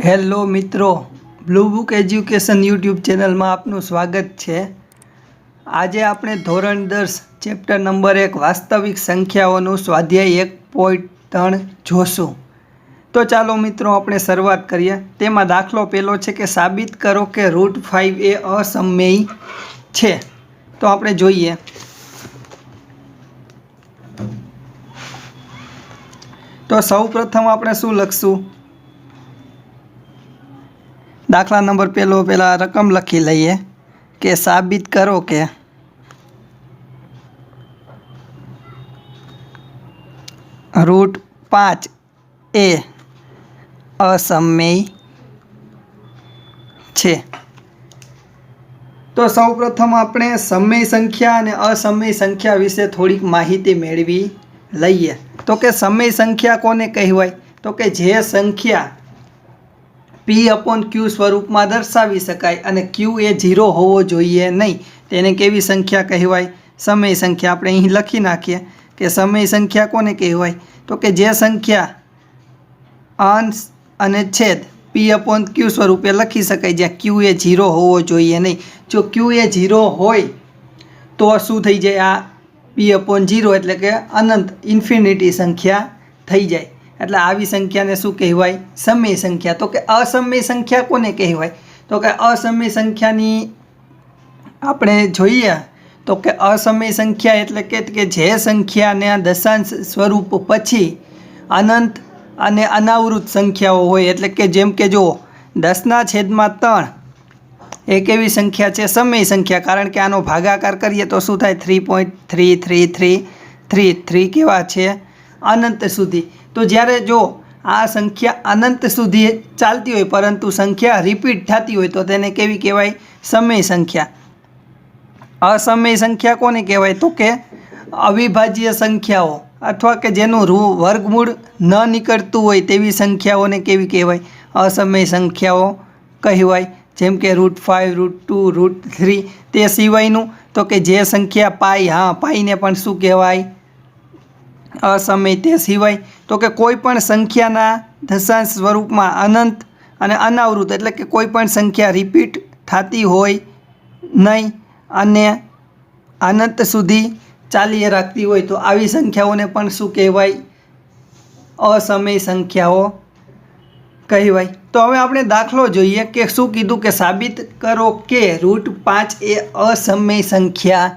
Hello મિત્રો, blue book education YouTube ચેનલમાં આપનું સ્વાગત છે। આજે આપણે ધોરણ 10 ચેપ્ટર નંબર 1 વાસ્તવિક સંખ્યાઓનું સ્વાધ્યાય 1.3 જોશું। તો ચાલો મિત્રો આપણે શરૂઆત કરીએ। તેમાં દાખલો પહેલો છે કે સાબિત કરો કે √5 એ અસમમેય છે। તો આપણે જોઈએ। તો સૌપ્રથમ આપણે શું લખશું? દાખલા નંબર પહેલા રકમ લખી લઈએ કે સાબિત કરો કે √5 એ અસમમેય છે। તો સૌપ્રથમ આપણે સમમેય સંખ્યા અને અસમમેય સંખ્યા વિશે થોડીક માહિતી મેળવી લઈએ। તો કે સમમેય સંખ્યા કોને કહેવાય? તો કે જે સંખ્યા P/Q સ્વરૂપમાં દર્શાવી શકાય અને Q એ 0 હોવો જોઈએ નહીં, તેને કેવી સંખ્યા કહેવાય? સમય સંખ્યા। આપણે અહીં લખી નાખીએ કે સમય સંખ્યા કોને કહેવાય? તો કે જે સંખ્યા અંશ અને છેદ P/Q સ્વરૂપે લખી શકાય જ્યાં Q એ 0 હોવો જોઈએ નહીં। જો Q એ 0 હોય તો શું થઈ જાય? આ P/0 એટલે કે અનંત ઇન્ફિનિટી સંખ્યા થઈ જાય। એટલે આવી સંખ્યાને શું કહેવાય? સમય સંખ્યા। તો કે અસમય સંખ્યા કોને કહેવાય? તો કે અસમય સંખ્યાની આપણે જોઈએ તો કે અસમય સંખ્યા એટલે કે જે સંખ્યાના દશાંશ સ્વરૂપ પછી અનંત અને અનાવૃત સંખ્યાઓ હોય। એટલે કે જેમ કે જો 10/3 એ કેવી સંખ્યા છે? સમય સંખ્યા। કારણ કે આનો ભાગાકાર કરીએ તો શું થાય? 3.3333 કેવા છે? અનંત સુધી। તો જ્યારે જો આ સંખ્યા અનંત સુધી ચાલતી હોય પરંતુ સંખ્યા રિપીટ થતી હોય તો તેને કેવી કહેવાય? સમય સંખ્યા। અસમય સંખ્યા કોને કહેવાય? તો કે અવિભાજ્ય સંખ્યાઓ અથવા કે જેનું વર્ગમૂળ ન નીકળતું હોય તેવી સંખ્યાઓને કેવી કહેવાય? અસમય સંખ્યાઓ કહેવાય। જેમ કે √5 √2 √3 તે સિવાયનું તો કે જે સંખ્યા પાઈને પણ શું કહેવાય? અસમય। તે સિવાય તો કે કોઈ પણ સંખ્યાના દશાંશ સ્વરૂપમાં અનંત અને અનાવૃત એટલે કે કોઈ પણ સંખ્યા રિપીટ થતી હોય નહીં અને અનંત સુધી ચાલી રાખતી હોય તો આવી સંખ્યાઓને પણ શું કહેવાય? અસમય સંખ્યાઓ કહેવાય। તો હવે આપણે દાખલો જોઈએ કે શું કીધું કે સાબિત કરો કે √5 એ અસમય સંખ્યા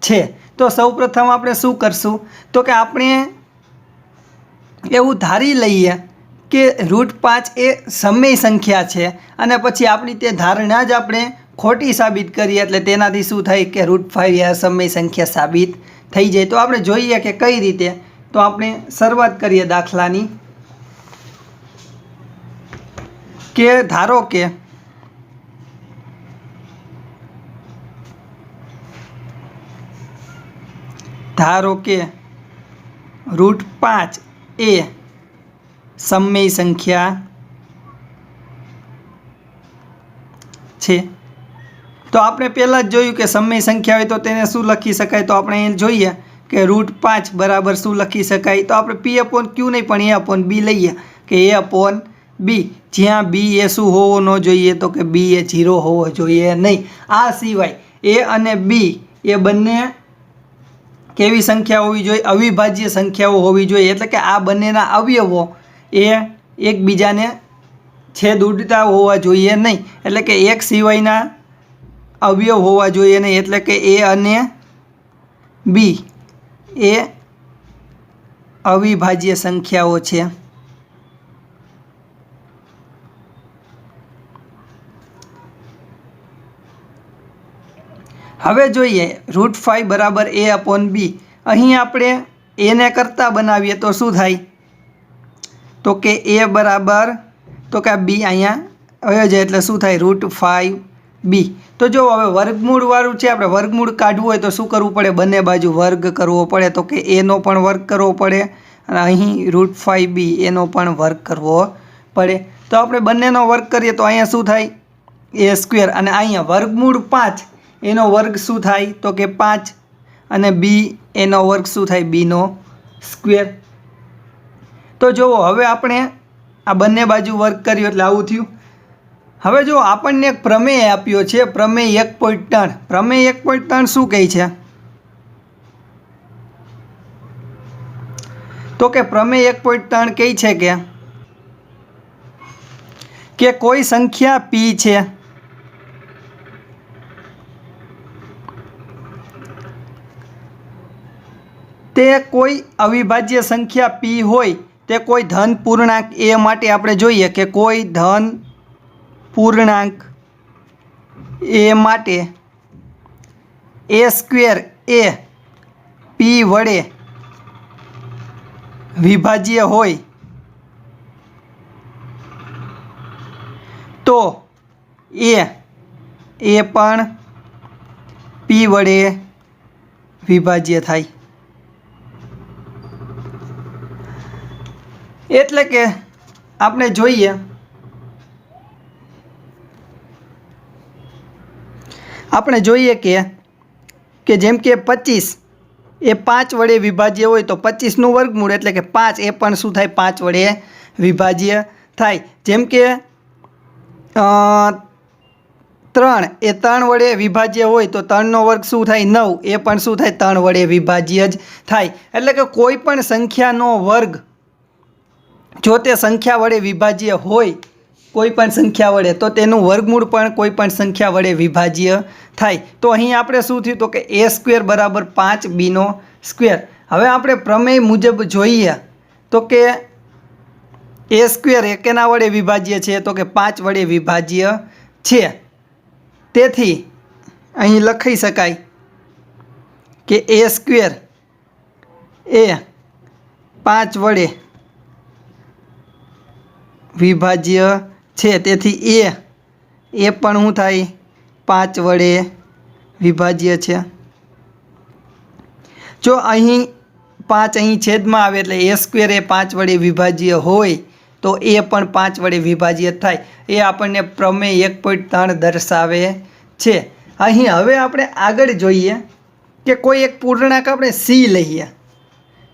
છે। તો સૌપ્રથમ આપણે શું કરશું? તો કે આપણે એવું ધારી લઈએ કે √5 એ સમય સંખ્યા છે અને પછી આપણી તે ધારણા જ આપણે ખોટી સાબિત કરીએ એટલે તેનાથી શું થાય કે √5 એ અસમય સંખ્યા સાબિત થઈ જાય। તો આપણે જોઈએ કે કઈ રીતે। તો આપણે શરૂઆત કરીએ દાખલાની કે ધારો કે √5 એ સમય સંખ્યા છે। તો આપણે પહેલાં જ જોયું કે સમય સંખ્યા હોય તો તેને શું લખી શકાય? તો આપણે અહીં જોઈએ કે √5 બરાબર શું લખી શકાય? તો આપણે P/Q નહીં પણ A/B લઈએ કે A/B જ્યાં B એ શું હોવો ન જોઈએ? તો કે B એ 0 હોવો જોઈએ નહીં। આ સિવાય A અને B એ બંને કેવી સંખ્યા હોવી જોઈએ? અવિભાજ્ય સંખ્યાઓ હોવી જોઈએ। એટલે કે આ બંનેના અવયવો એ એકબીજાને છેદ ઉડતા હોવા જોઈએ નહીં। એટલે કે એક સિવાયના અવયવ હોવા જોઈએ નહીં। એટલે કે A અને B એ અવિભાજ્ય સંખ્યાઓ છે। હવે જોઈએ √5 બરાબર A/B। અહીં આપણે એને કરતાં બનાવીએ તો શું થાય? તો કે A બરાબર તો કે B અહીંયા આવી જાય એટલે શું થાય? √5B। તો જો હવે વર્ગમૂળવાળું છે, આપણે વર્ગમૂળ કાઢવું હોય તો શું કરવું પડે? બંને બાજુ વર્ગ કરવો પડે। તો કે એનો પણ વર્ગ કરવો પડે અને અહીં √5B એનો પણ વર્ગ કરવો પડે। તો આપણે બંનેનો વર્ગ કરીએ તો અહીંયા શું થાય? A² અને અહીંયા વર્ગમૂળ 5 એનો વર્ગ શું થાય? તો કે 5 અને B એનો વર્ગ શું થાય? B²। તો જુઓ હવે આપણે આ બંને બાજુ વર્ગ કર્યું એટલે આવું થયું। હવે જો આપણને એક પ્રમેય આપ્યો છે, પ્રમેય 1.3। પ્રમેય 1.3 શું કહે છે? તો કે પ્રમેય 1.3 કહે છે કે કોઈ સંખ્યા p છે, તે કોઈ અવિભાજ્ય સંખ્યા p હોય, તે કોઈ ધન પૂર્ણાંક a માટે આપણે જોઈએ કે કોઈ ધન પૂર્ણાંક a માટે a સ્ક્વેર એ p વડે વિભાજ્ય હોય તો એ પણ p વડે વિભાજ્ય થાય। એટલે કે આપણે જોઈએ કે જેમ કે 25 એ 5 વડે વિભાજ્ય હોય તો 25નું વર્ગમૂળ એટલે કે 5 એ પણ શું થાય? 5 વડે વિભાજ્ય થાય। જેમ કે 3 એ 3 વડે વિભાજ્ય હોય તો 3નો વર્ગ શું થાય? 9 એ પણ શું થાય? 3 વડે વિભાજ્ય જ થાય। એટલે કે કોઈ પણ સંખ્યાનો વર્ગ જો તે સંખ્યા વડે વિભાજ્ય હોય, કોઈ પણ સંખ્યા વડે, તો તેનું વર્ગમૂળ પણ કોઈ પણ સંખ્યા વડે વિભાજ્ય થાય। તો અહીં આપણે શું થયું? તો કે a સ્ક્વેર બરાબર 5b નો સ્ક્વેર। હવે આપણે પ્રમેય મુજબ જોઈએ તો કે a સ્ક્વેર એ કેના વડે વિભાજ્ય છે? તો કે 5 વડે વિભાજ્ય છે। તેથી અહીં લખી શકાય કે a સ્ક્વેર એ 5 વડે વિભાજ્ય છે। તેથી એ પણ શું થાય? 5 વડે વિભાજ્ય છે। જો અહીં 5 અહીં છેદમાં આવે એટલે a સ્ક્વેર એ 5 વડે વિભાજ્ય હોય તો એ પણ 5 વડે વિભાજ્ય થાય। એ આપણને પ્રમેય 1.3 દર્શાવે છે। અહીં હવે આપણે આગળ જોઈએ કે કોઈ એક પૂર્ણાંક આપણે c લઈએ।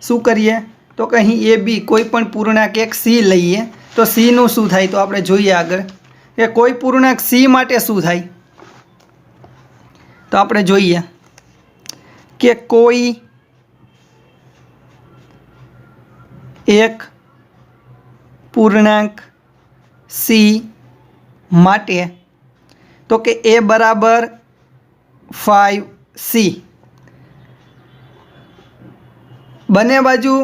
શું કરીએ? તો કે અહીં a b કોઈ પણ પૂર્ણાંક એક c લઈએ તો c નું શું થાય? તો આપણે જોઈએ આગળ કે કોઈ પૂર્ણાંક c માટે શું થાય? તો આપણે જોઈએ કે કોઈ એક પૂર્ણાંક c માટે તો કે a બરાબર 5c, બંને બાજુ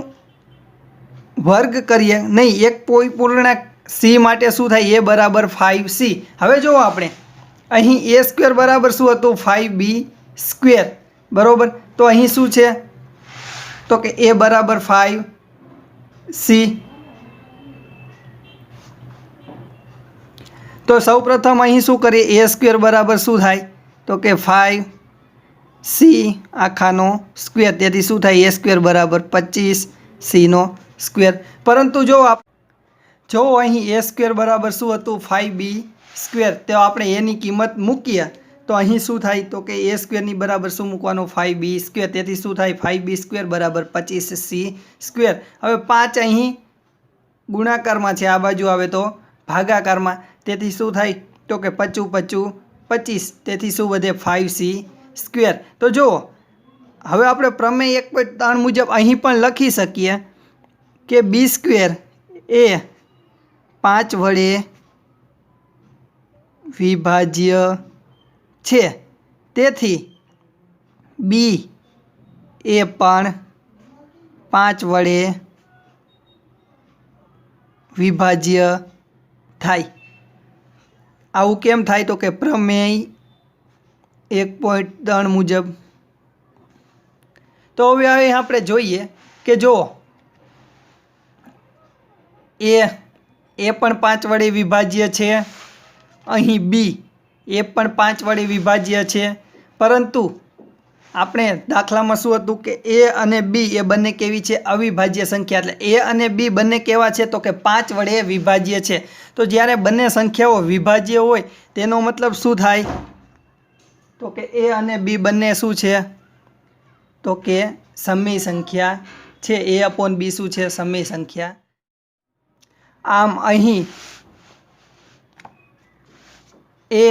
વર્ગ કરીએ નહીં, એક કોઈ પૂર્ણાંક c માટે શું થાય? a બરાબર 5c। હવે જો આપણે અહીં a સ્ક્વેર બરાબર શું હતું? 5b સ્ક્વેર બરાબર। તો અહીં શું છે? તો કે a બરાબર 5c। તો સૌપ્રથમ અહીં શું કરીએ? a સ્ક્વેર બરાબર શું થાય? તો કે 5c આખાનો સ્ક્વેર। તેથી શું થાય? a સ્ક્વેર બરાબર 25c નો સ્ક્વેર। પરંતુ જો અહીં a સ્ક્વેર બરાબર શું હતું? 5b square. તો આપણે એની કિંમત મૂકીએ તો અહીં શું થાય? તો કે a સ્ક્વેરની બરાબર શું મૂકવાનું? 5b square. તેથી શું થાય? 5b સ્ક્વેર બરાબર 25c સ્ક્વેર। હવે 5 અહીં ગુણાકારમાં છે, આ બાજુ આવે તો ભાગાકારમાં। તેથી શું થાય? તો કે 25 25 25। તેથી શું વધે? 5c square. તો જુઓ હવે આપણે પ્રમેય 1.3 મુજબ અહીં પણ લખી શકીએ કે b સ્ક્વેર એ 5 વડે વિભાજ્ય છે। તેથી b એ પણ 5 વડે વિભાજ્ય થાય। આવું કેમ થાય? તો કે પ્રમેય 1.3 મુજબ। તો હવે આપણે જોઈએ કે જો એ પણ 5 વડે વિભાજ્ય છે, અહીં b એ પણ 5 વડે વિભાજ્ય છે, પરંતુ આપણે દાખલામાં શું હતું કે a અને b એ બંને કેવી છે? અવિભાજ્ય સંખ્યા। એટલે a અને b બંને કેવા છે? તો કે 5 વડે વિભાજ્ય છે। તો જ્યારે બંને સંખ્યાઓ વિભાજ્ય હોય તેનો મતલબ શું થાય? તો કે a અને b બંને શું છે? તો કે સમય સંખ્યા છે। a/b શું છે? સમય સંખ્યા આમ અહીં એ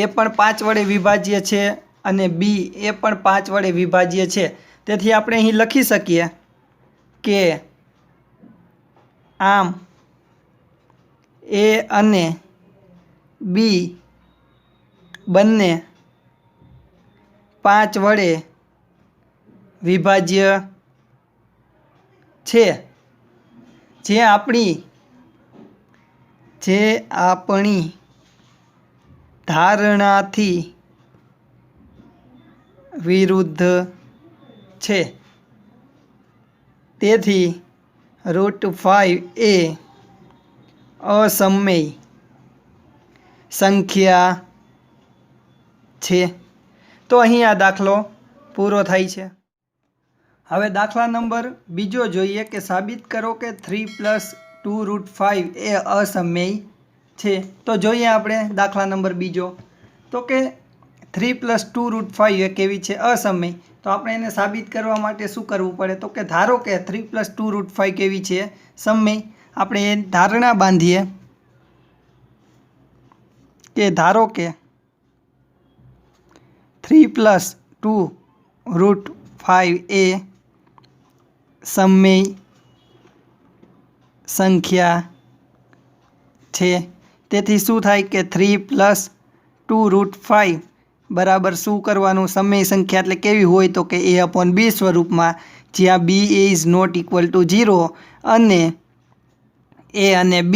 પણ 5 વડે વિભાજ્ય છે અને બી એ પણ 5 વડે વિભાજ્ય છે. તેથી આપણે અહીં લખી શકીએ કે આમ એ અને બી બંને 5 વડે વિભાજ્ય છે. જે આપણી ધારણાથી વિરુદ્ધ છે. તેથી √5 એ અસમય સંખ્યા છે. તો અહીં આ દાખલો પૂરો થાય છે. હવે દાખલા નંબર બીજો જોઈએ કે સાબિત કરો કે 3 + 2√5 એ અસમય છે. તો જોઈએ આપણે દાખલા નંબર બીજો. તો કે 3 + 2√5 એ કેવી છે? અસમય. તો આપણે એને સાબિત કરવા માટે શું કરવું પડે? તો કે ધારો કે 3 + 2√5 કેવી છે? સમય. આપણે એ ધારણા બાંધીએ કે ધારો કે 3 + 2√5 એ સમય સંખ્યા છે. તેથી શું થાય કે 3 + 2√5 બરાબર શું કરવાનું? સમય સંખ્યા એટલે કેવી હોય? તો કે a/b સ્વરૂપમાં, જ્યાં b is not equal to 0 અને a અને b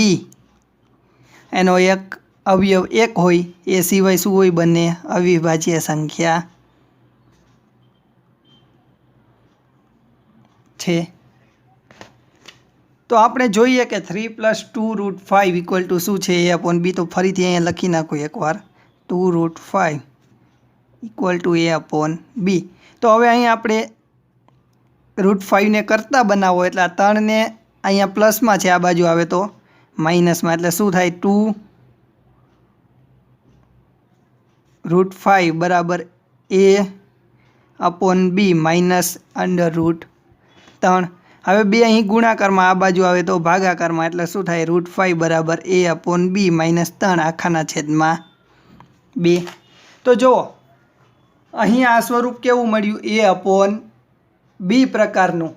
એનો એક અવયવ 1 હોય, એ સિવાય શું હોય? બંને અવિભાજ્ય સંખ્યા છે. તો આપણે જોઈએ કે 3 + 2√5 ઇક્વલ ટુ શું છે? a/b. તો ફરીથી અહીંયા લખી નાખો એકવાર, 2√5 ઇક્વલ ટુ a/b. તો હવે અહીં આપણે √5 ને કરતા બનાવો એટલે આ 3 ને અહીંયા પ્લસમાં છે, આ બાજુ આવે તો માઇનસમાં, એટલે શું થાય? 2√5 બરાબર a/b માઇનસ √3. હવે બે અહીં ગુણાકારમાં, આ બાજુ આવે તો ભાગાકારમાં, એટલે શું થાય? √5 બરાબર a/b માઇનસ 3/2. તો જુઓ અહીં આ સ્વરૂપ કેવું મળ્યું? a/b પ્રકારનું,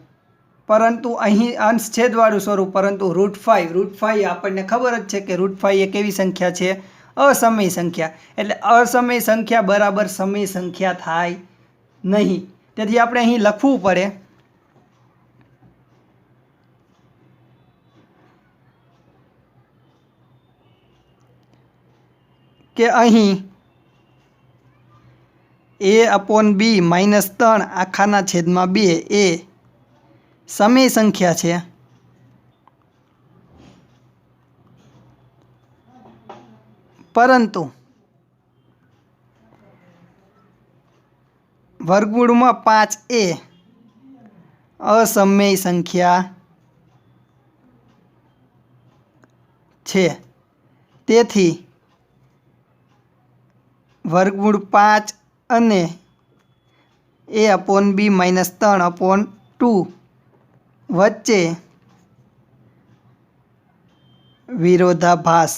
પરંતુ અહીં અંશ છેદવાળું સ્વરૂપ, પરંતુ √5 આપણને ખબર જ છે કે √5 એ કેવી સંખ્યા છે? અસમય સંખ્યા. એટલે અસમય સંખ્યા બરાબર સમય સંખ્યા થાય નહીં. તેથી આપણે અહીં લખવું પડે કે અહીં a/b માઇનસ 3/2 એ સમય સંખ્યા છે, પરંતુ વર્ગમૂળમાં 5 એ અસમય સંખ્યા છે. તેથી વર્ગમૂળ 5 અને a/b માઇનસ 3/2 વચ્ચે વિરોધાભાસ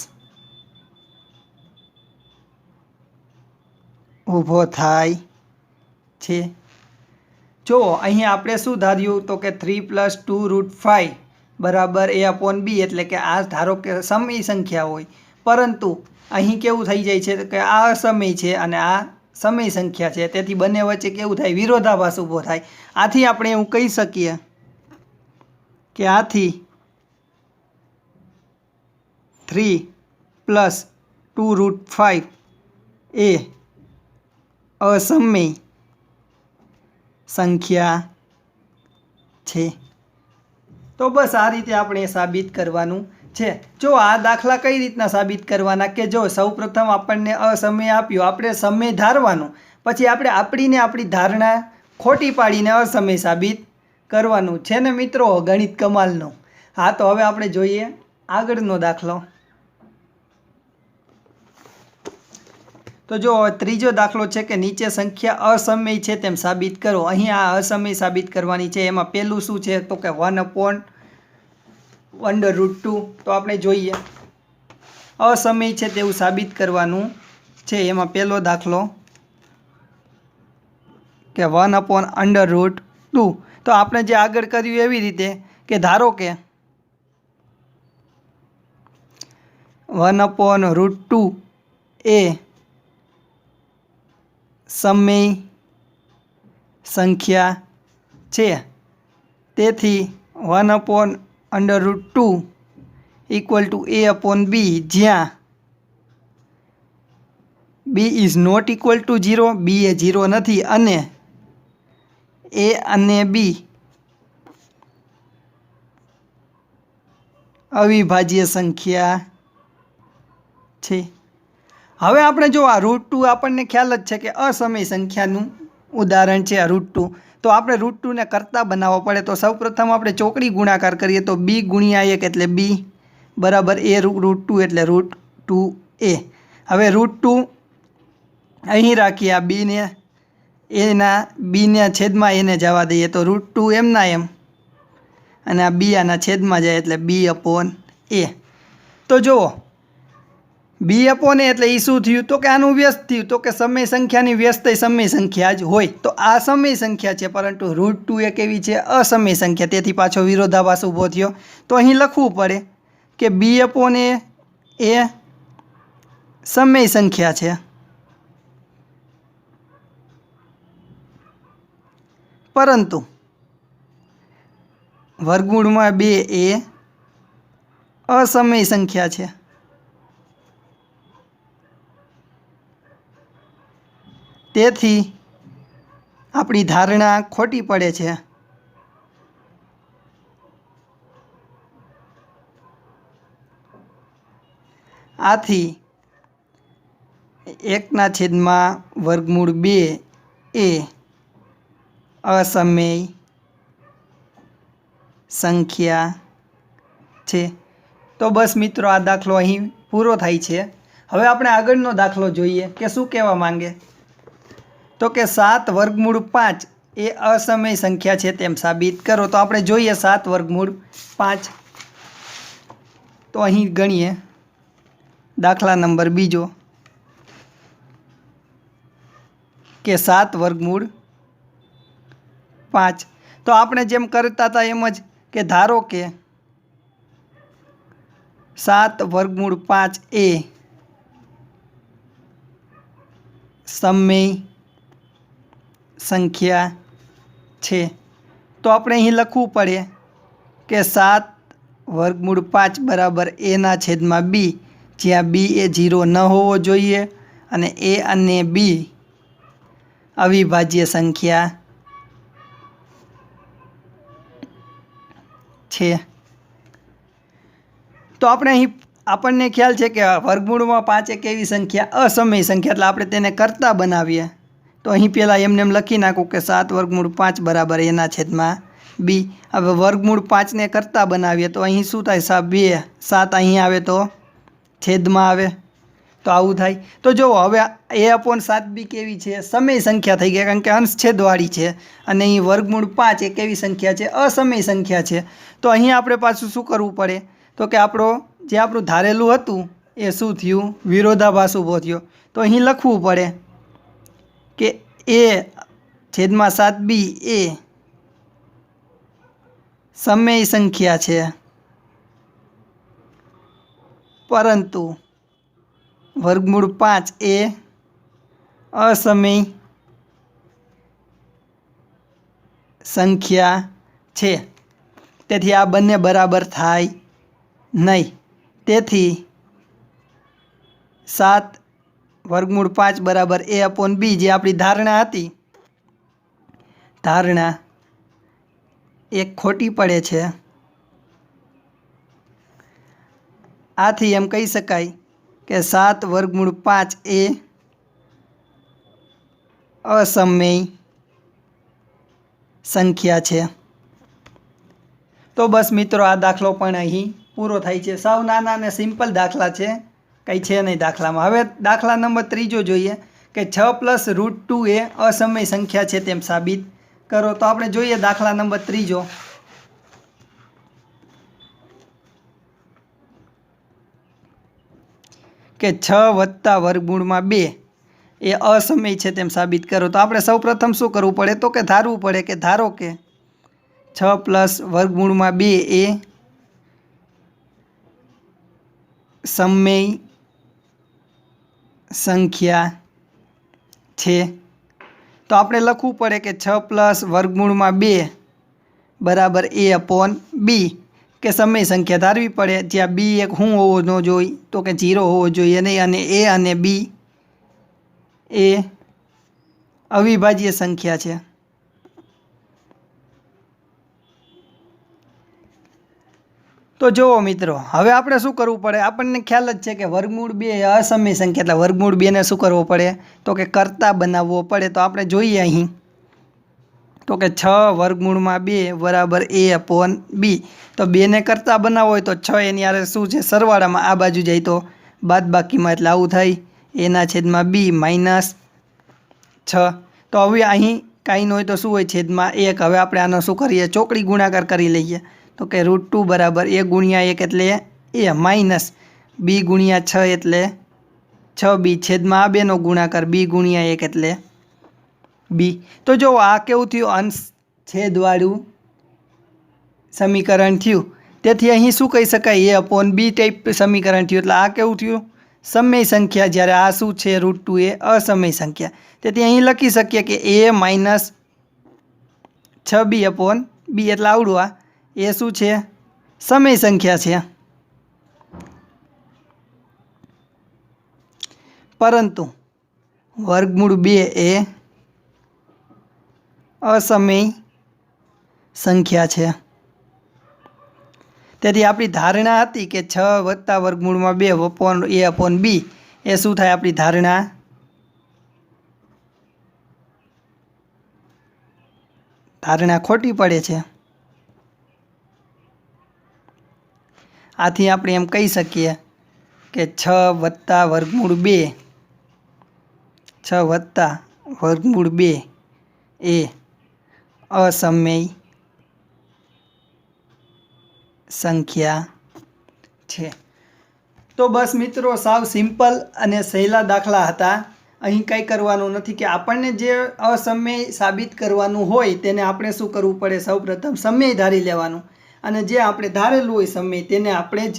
ઊભો થાય છે. જો અહીં આપણે શું ધાર્યું? તો કે 3 + 2√5 બરાબર a/b, એટલે કે આ ધારો કે સમય સંખ્યા હોય, પરંતુ અહીં કેવું થઈ જાય છે કે આ અસમય છે અને આ સમય સંખ્યા છે. તેથી બંને વચ્ચે કેવું થાય? વિરોધાભાસ ઊભો થાય. આથી આપણે એવું કહી શકીએ કે આથી 3 + 2√5 એ અસમય સંખ્યા છે. તો બસ આ રીતે આપણે સાબિત કરવાનું છે. જો આ દાખલા કઈ રીતના સાબિત કરવાના? કે જો સૌપ્રથમ આપણને અસમય આપ્યો, આપણે સમય ધારવાનું, પછી આપણે આપણી ધારણા ખોટી પાડીને અસમય સાબિત કરવાનું છે ને મિત્રો, ગણિત કમાલનું. હા, તો હવે આપણે જોઈએ આગળનો દાખલો. તો જો ત્રીજો દાખલો છે કે નીચે સંખ્યા અસમય છે તેમ સાબિત કરો. અહીં આ અસમય સાબિત કરવાની છે. એમાં પહેલું શું છે? તો કે 1/√5 √2। તો આપણે જોઈએ અસમય છે તેવું સાબિત કરવાનું છે। એમાં પહેલો દાખલો કે 1/√2। તો આપણે જે આગળ કર્યું એવી રીતે કે ધારો કે 1/√2 એ સમય સંખ્યા છે, તેથી 1/√2 = a/b, જ્યાં b is not equal to 0, b એ 0 નથી, અને a અને b અવિભાજ્ય સંખ્યા છે। હવે આપણે જો આ √2 આપણને ખ્યાલ જ છે કે અસમય સંખ્યાનું ઉદાહરણ છે આ √2। તો આપણે √2 ને કરતા બનાવવો પડે, તો સૌપ્રથમ આપણે ચોકડી ગુણાકાર કરીએ તો b ગુણ્યા 1 એટલે b બરાબર a√2 એટલે √2a। હવે √2 અહીં રાખીએ, આ બીને એના બીના છેદમાં એને જવા દઈએ તો √2 એમના એમ, અને આ બી આના છેદમાં જાય એટલે b/a। તો જુઓ b/a એટલે એ શું થયું, તો કે આનું વ્યસ્ત થયું, તો કે સમય સંખ્યાની વ્યસ્ત સમય સંખ્યા જ હોય। તો આ સમય સંખ્યા છે, પરંતુ √2 એ કેવી છે, અસમય સંખ્યા, તેથી પાછો વિરોધાભાસ ઊભો થયો। તો અહીં લખવું પડે કે b/a એ સમય સંખ્યા છે, પરંતુ વર્ગમૂળમાં 2 એ અસમય સંખ્યા છે। તેથી આપણી ધારણા ખોટી પડે છે। આથી 1/√2 એ અસમય સંખ્યા છે। તો બસ મિત્રો, આ દાખલો અહીં પૂરો થાય છે। હવે આપણે આગળનો દાખલો જોઈએ કે શું કહેવા માંગે, તો કે 7/5 એ અસમય સંખ્યા છે તેમ સાબિત કરો। તો આપણે જોઈએ 7/5। તો અહીં ગણીએ દાખલા નંબર બીજો કે 7/5। તો આપણે જેમ કરતા હતા એમ જ કે ધારો કે 7/5 એ સમય સંખ્યા છે, તો આપણે અહીં લખવું પડે કે 7/5 બરાબર a/b, જ્યાં b એ 0 ન હોવો જોઈએ અને a અને b અવિભાજ્ય સંખ્યા છે। તો આપણે અહીં આપણને ખ્યાલ છે કે વર્ગમૂળમાં 5 એક એવી સંખ્યા અસમય સંખ્યા, એટલે આપણે તેને કરતા બનાવીએ। તો અહીં પહેલાં એમને એમ લખી નાખું કે 7/5 બરાબર a/b। હવે વર્ગમૂળ 5ને કરતા બનાવીએ તો અહીં શું થાય, 7 અહીં આવે તો છેદમાં આવે, તો આવું થાય। તો જુઓ હવે a/7b કેવી છે, સમય સંખ્યા થઈ ગઈ, કારણ કે અંશ છેદવાળી છે, અને અહીં વર્ગમૂળ 5 એક એવી સંખ્યા છે, અસમય સંખ્યા છે। તો અહીં આપણે પાછું શું કરવું પડે, તો કે આપણું ધારેલું હતું એ શું થયું, વિરોધાભાસ ઊભો થયો। તો અહીં લખવું પડે કે a/7b એ સમય સંખ્યા છે, પરંતુ વર્ગમૂળ 5 એ અસમય સંખ્યા છે, તેથી આ બંને બરાબર થાય નહીં। તેથી 7/5 બરાબર a/b, જે આપણી ધારણા હતી, ધારણા એક ખોટી પડે છે। આથી એમ કહી શકાય કે 7/5 એ અસમય સંખ્યા છે। તો બસ મિત્રો, આ દાખલો પણ અહીં પૂરો થાય છે। સાવ નાના અને સિમ્પલ દાખલા છે, કંઈ છે નહીં દાખલામાં। હવે દાખલા નંબર ત્રીજો જોઈએ કે 6+√2 એ અસમય સંખ્યા છે તેમ સાબિત કરો। તો આપણે જોઈએ દાખલા નંબર ત્રીજો કે 6 વત્તા વર્ગમૂળમાં 2 એ અસમય છે તેમ સાબિત કરો. તો આપણે સૌપ્રથમ શું કરવું પડે? તો કે ધારવું પડે કે ધારો કે 6 પ્લસ વર્ગમૂળમાં 2 એ સમય સંખ્યા છે. તો આપણે લખવું પડે કે 6 પ્લસ વર્ગમૂળમાં 2 બરાબર a/b કે સમય સંખ્યા ધારવી પડે, જ્યાં b એક શું હોવો ન જોઈએ? તો કે 0 હોવો જોઈએ નહીં. અને a અને b એ અવિભાજ્ય સંખ્યા છે. તો જુઓ મિત્રો, હવે આપણે શું કરવું પડે? આપણને ખ્યાલ જ છે કે વર્ગમૂળ 2 એ અસમય સંખ્યા, એટલે વર્ગમૂળ 2 ને શું કરવો પડે? તો કે કરતા બનાવવો પડે. તો આપણે જોઈએ અહીં તો કે 6 વર્ગમૂળમાં 2 બરાબર a/b. તો 2 ને કરતા બનાવવો હોય તો 6 એની આરે શું છે? સરવાળામાં આ બાજુ જાય તો બાદબાકીમાં, એટલે આવું થાય a/b -6. તો હવે અહીં કાંઈ ન હોય તો શું હોય? છેદમાં 1. હવે આપણે આનો શું કરીએ? ચોકડી ગુણાકાર કરી લઈએ. તો કે √2 બરાબર a ગુણ્યા 1 એટલે a માઇનસ b ગુણ્યા 6 એટલે 6b છેદમાં આ બેનો ગુણાકાર b ગુણ્યા 1 એટલે b. તો જો આ કેવું થયું? અંશ છેદવાળું સમીકરણ થયું. તેથી અહીં શું કહી શકાય? a/b ટાઈપ સમીકરણ થયું. એટલે આ કેવું થયું? સમય સંખ્યા. જ્યારે આ શું છે? √2 એ અસમય સંખ્યા. તેથી અહીં લખી શકીએ કે a માઇનસ 6b/b એટલે આવડું આ એ શું છે? સમય સંખ્યા છે. પરંતુ વર્ગમૂળ 2 એ અસમય સંખ્યા છે. તેથી આપણી ધારણા હતી કે 6 વત્તા વર્ગમૂળમાં 2 a/b એ શું થાય? આપણી ધારણા ખોટી પડે છે. આથી આપણે એમ કહી શકીએ કે 6 વત્તા વર્ગમૂળ 2 એ અસમય સંખ્યા છે. તો બસ મિત્રો, સાવ સિમ્પલ અને સહેલા દાખલા હતા. અહીં કંઈ કરવાનું નથી કે આપણને જે અસમય સાબિત કરવાનું હોય તેને આપણે શું કરવું પડે? સૌપ્રથમ સમય ધારી લેવાનું, અને જે આપણે ધારેલું હોય સમય તેને આપણે જ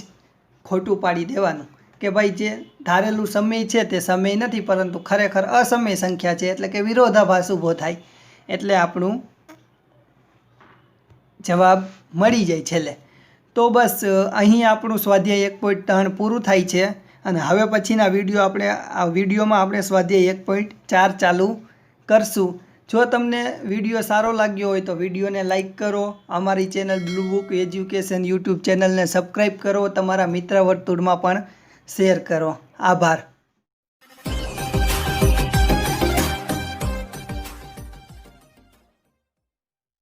ખોટું પાડી દેવાનું કે ભાઈ જે ધારેલું સમય છે તે સમય નથી, પરંતુ ખરેખર અસમય સંખ્યા છે. એટલે કે વિરોધાભાસ ઊભો થાય, એટલે આપણું જવાબ મળી જાય છેલ્લે. તો બસ અહીં આપણું સ્વાધ્યાય 1.3 પૂરું થાય છે. અને હવે પછીના વિડીયોમાં આપણે સ્વાધ્યાય 1.4 ચાલુ કરશું. જો તમને વિડીયો સારો લાગ્યો હોય તો વિડીયોને લાઇક કરો. અમારી channel blue book education YouTube ચેનલને સબસ્ક્રાઈબ કરો. તમારા મિત્ર વર્તુળમાં પણ શેર કરો. આભાર.